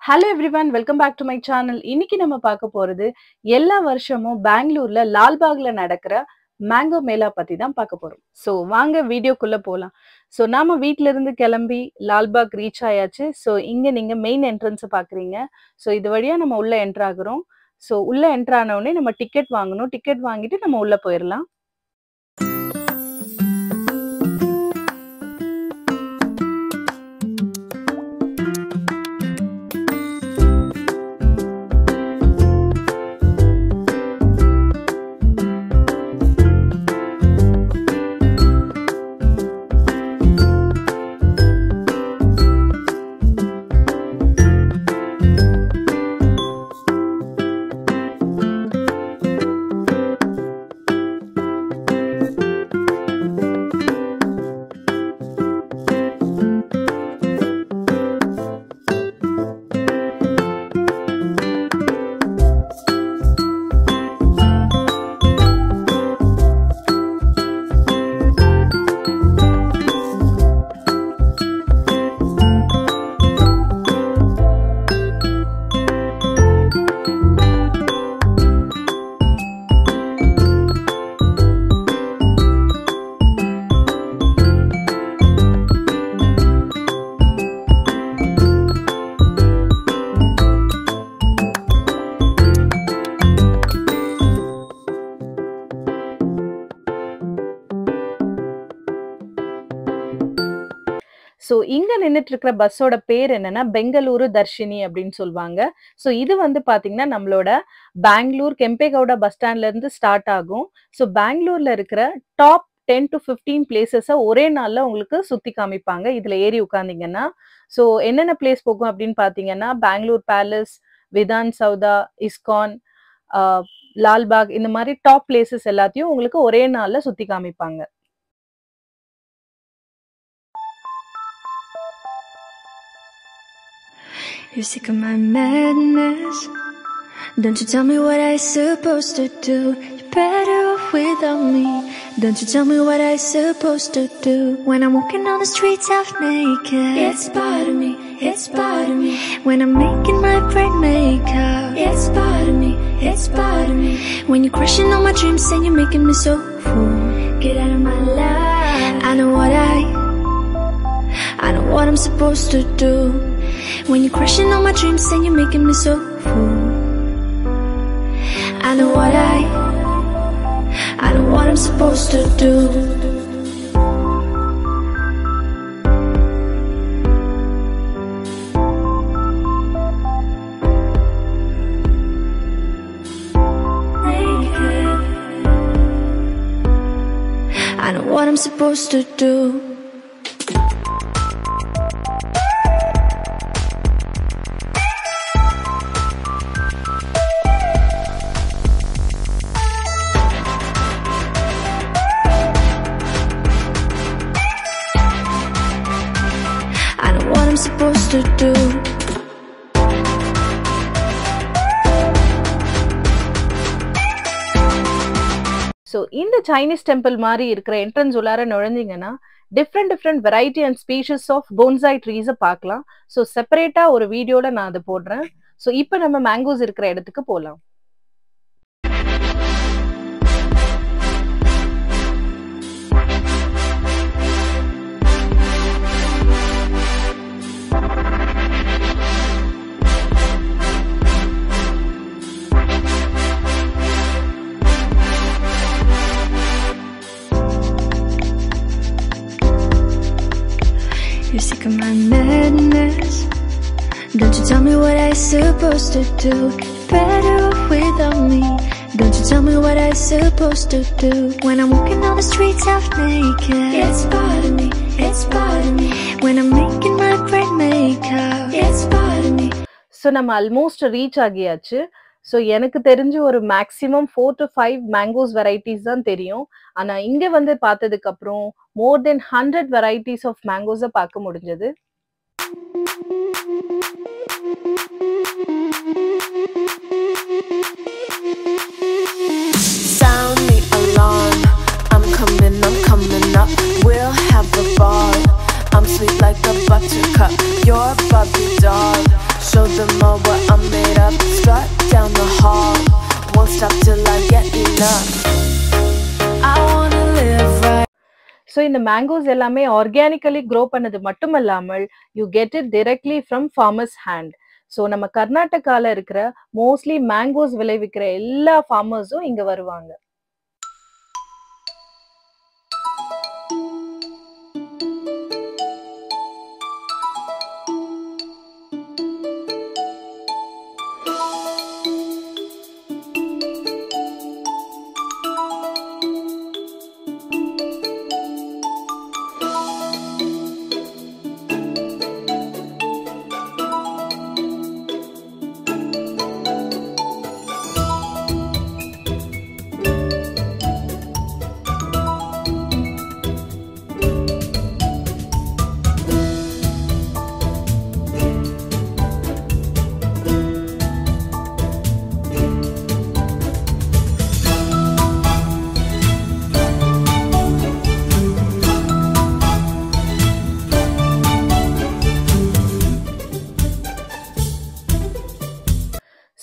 Hello everyone, welcome back to my channel. இன்னைக்கு நம்ம பார்க்க போறது எல்லா வருஷமும் பெங்களூர்ல லால்பாக்ல நடக்கிற மேங்கோ மேளா பத்தி தான் பார்க்க போறோம். சோ வாங்க வீடியோக்குள்ள போலாம். சோ நாம வீட்ல இருந்து கிளம்பி லால்பாக் ரீச் ஆயாச்சு. சோ இங்க நீங்க மெயின் என்ட்ரன்ஸ் பாக்குறீங்க. சோ இது வழியா நம்ம உள்ள என்டர் ஆகுறோம். சோ உள்ள என்டர் ஆன உடனே நம்ம டிக்கெட் வாங்கணும். டிக்கெட் வாங்கிட்டு நம்ம உள்ள போயிரலாம். சோ இங்க நின்னுட்டு இருக்கிற பஸ்ஸோட பேர் என்னன்னா பெங்களூரு தர்ஷினி அப்படின்னு சொல்லுவாங்க. சோ இது வந்து பாத்தீங்கன்னா நம்மளோட பெங்களூர் கெம்பேகவுடா பஸ் ஸ்டாண்ட்ல இருந்து ஸ்டார்ட் ஆகும். சோ பெங்களூர்ல இருக்கிற டாப் 10 to 15 பிளேசஸ் ஒரே நாள்ல உங்களுக்கு சுத்தி காமிப்பாங்க. இதுல ஏறி உட்கார்ந்தீங்கன்னா சோ என்னென்ன பிளேஸ் போகும் அப்படின்னு பாத்தீங்கன்னா பெங்களூர் பேலஸ், விதான் சௌதா, இஸ்கான், லால்பாக் இந்த மாதிரி டாப் பிளேசஸ் எல்லாத்தையும் உங்களுக்கு ஒரே நாள்ல சுத்தி காமிப்பாங்க. You're sick of my madness. Don't you tell me what I supposed to do. You're better off without me. Don't you tell me what I supposed to do. When I'm walking on the streets half naked, it's part of me, it's part of me. When I'm making my brain make out, it's part of me, it's part of me. When you're crushing on my dreams and you're making me so full, get out of my life. I know what I'm supposed to do. When you're crushing on my dreams and you're making me so full, I know what I'm supposed to do. Naked. I know what I'm supposed to do. Supposed to do. So இந்த Chinese temple மாதிரி இருக்கிற entrance உள்ளார நுழைஞ்சீங்கன்னா different variety and species of bonsai ட்ரீஸை பார்க்கலாம். So செப்பரேட்டா ஒரு வீடியோல நான் அதை போடுறேன். ஸோ இப்போ நம்ம மேங்கோஸ் இருக்கிற இடத்துக்கு போகலாம். You're sick of my madness. Don't you tell me what I supposed to do. You're better off without me. Don't you tell me what I supposed to do. When I'm walking on the streets half naked, it's part of me, it's part of me. When I'm making my brain make out, it's part of me. So நம்ம almost reach ஆகியாச்சு. So எனக்கு தெரிஞ்சு ஒரு maximum 4 to 5 mangoes varieties தான் தெரியும். ஆனா இங்க வந்து பார்த்ததுக்கு அப்புறம் மோர் தென் 100 வெரைட்டிஸ் ஆஃப் மேங்கோஸை பார்க்க முடிஞ்சது. Sound the alarm. I'm coming up. We'll have a ball. I'm sweet like a buttercup. You're Barbie doll. Show bit more what I'm made of. Strut down the hall, won't stop till I get enough. I wanna live right. So இந்த mangoes எல்லாமே organically grow பண்ணது மட்டுமல்லாமல் you get it directly from farmers hand. So நம்ம கர்நாடகாவில் இருக்கிற mostly mangoes விளைவிக்கிற எல்லா ஃபார்மர்ஸும் இங்கே வருவாங்க.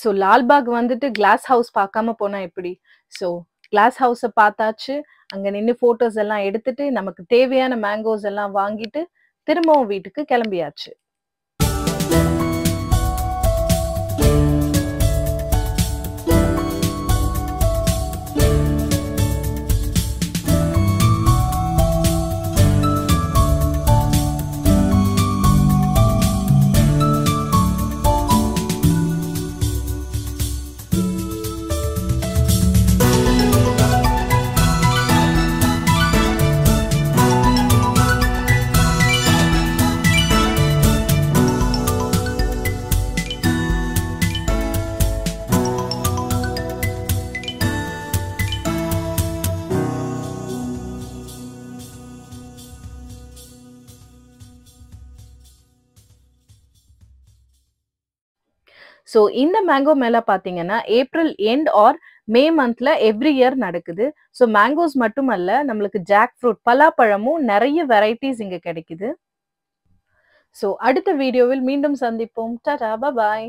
ஸோ லால்பாக் வந்துட்டு கிளாஸ் ஹவுஸ் பார்க்காம போனா எப்படி? ஸோ கிளாஸ் ஹவுஸை பார்த்தாச்சு, அங்கே நின்று ஃபோட்டோஸ் எல்லாம் எடுத்துட்டு நமக்கு தேவையான மேங்கோஸ் எல்லாம் வாங்கிட்டு திரும்பவும் வீட்டுக்கு கிளம்பியாச்சு. ஸோ இந்த மேங்கோ மேலா பார்த்தீங்கன்னா ஏப்ரல் எண்ட் ஆர் மே மந்த்ல எவ்ரி இயர் நடக்குது. ஸோ மேங்கோஸ் மட்டுமல்ல, நம்மளுக்கு ஜாக் ஃப்ரூட் பலாப்பழமும் நிறைய வெரைட்டிஸ் இங்க கிடைக்குது. ஸோ அடுத்த வீடியோவில் மீண்டும் சந்திப்போம். டாடா, பாய்.